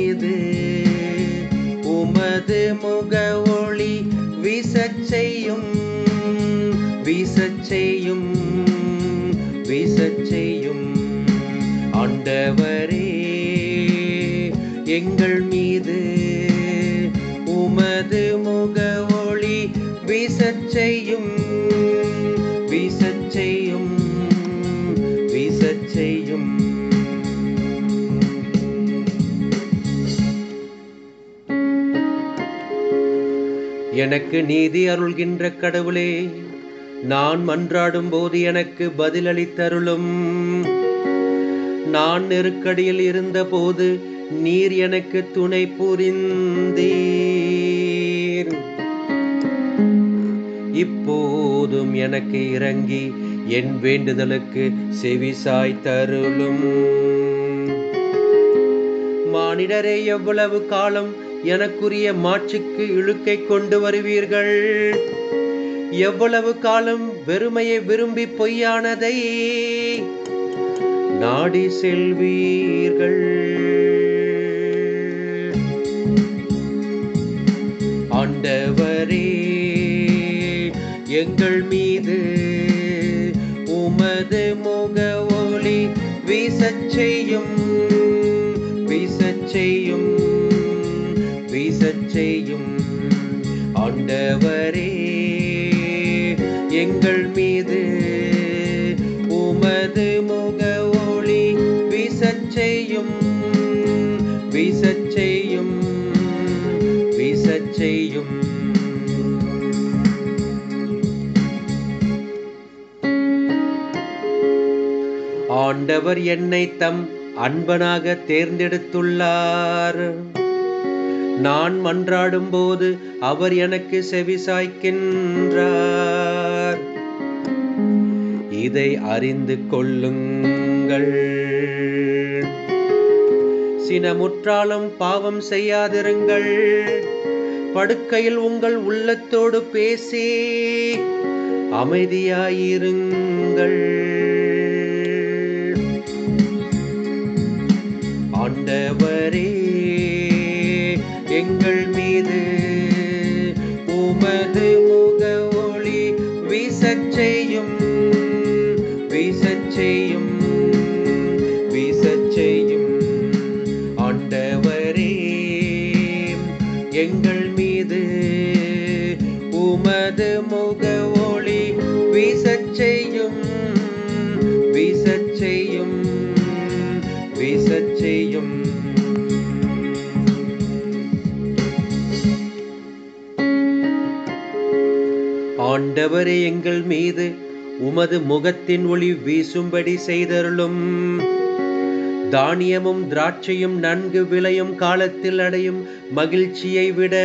மீது உமது முக ஒளி வீசச் செய்யும் வீசச் செய்யும் வீசச் செய்யும். ஆண்டவரே எங்கள் மீது உமது முக ஒளி வீசச் செய்யும் வீசச் செய்யும் வீசச் செய்யும். எனக்கு நீதி அருள்கின்ற கடவுளே, நான் மன்றாடும் போது எனக்கு பதிலளித்தருளும். நான் நெருக்கடியில் இருந்த போது நீர் எனக்கு துணை புரிந்தீர். இப்போதும் எனக்கு இறங்கி என் வேண்டுதலுக்கு செவிசாய் தருளும். மானிடரே, எவ்வளவு காலம் எனக்குரிய மாட்சிக்கு இழுக்கை கொண்டு வருவீர்கள்? எவ்வளவு காலம் வெறுமையை விரும்பி பொய்யானதை நாடி செல்வீர்கள்? ஆண்டவரே எங்கள் மீது உமது முக ஒளி வீசச் செய்யும் வீசச் செய்யும் வீசச் செய்யும். ஆண்டவரே எங்கள் மீது உமது முக ஒளி வீசச் செய்யும் வீசச் செய்யும் வீசச் செய்யும். ஆண்டவர் என்னை தம் அன்பனாக தேர்ந்தெடுத்துள்ளார். நான் மன்றாடும் போது அவர் எனக்கு செவிசாய்க்கின்றார். இதை அறிந்து கொள்ளுங்கள். சினமுற்றாலும் பாவம் செய்யாதிருங்கள். படுக்கையில் உங்கள் உள்ளத்தோடு பேசி அமைதியாயிருங்கள். ஆண்டவரே எங்கள் மீது உமது முக ஒளி வீசச் செய்யும் வீசச் செய்யும் வீசச் செய்யும். ஆண்டவரே எங்கள் மீது உமது முக ஒளி வீசச் செய்யும் வீசச் செய்யும் வீசச் செய்யும். ஆண்டவரே எங்கள் மீது உமது முகத்தின் ஒளி வீசும்படி செய்தருளும். தானியமும் திராட்சையும் நன்கு விளையும் காலத்தில் அடையும் மகிழ்ச்சியை விட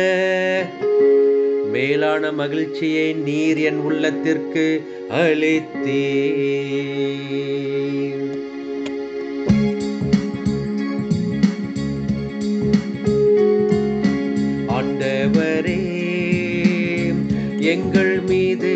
மேலான மகிழ்ச்சியை நீர் என் உள்ளத்திற்கு அளித்தீர். ஆண்டவரே எங்கள் மீது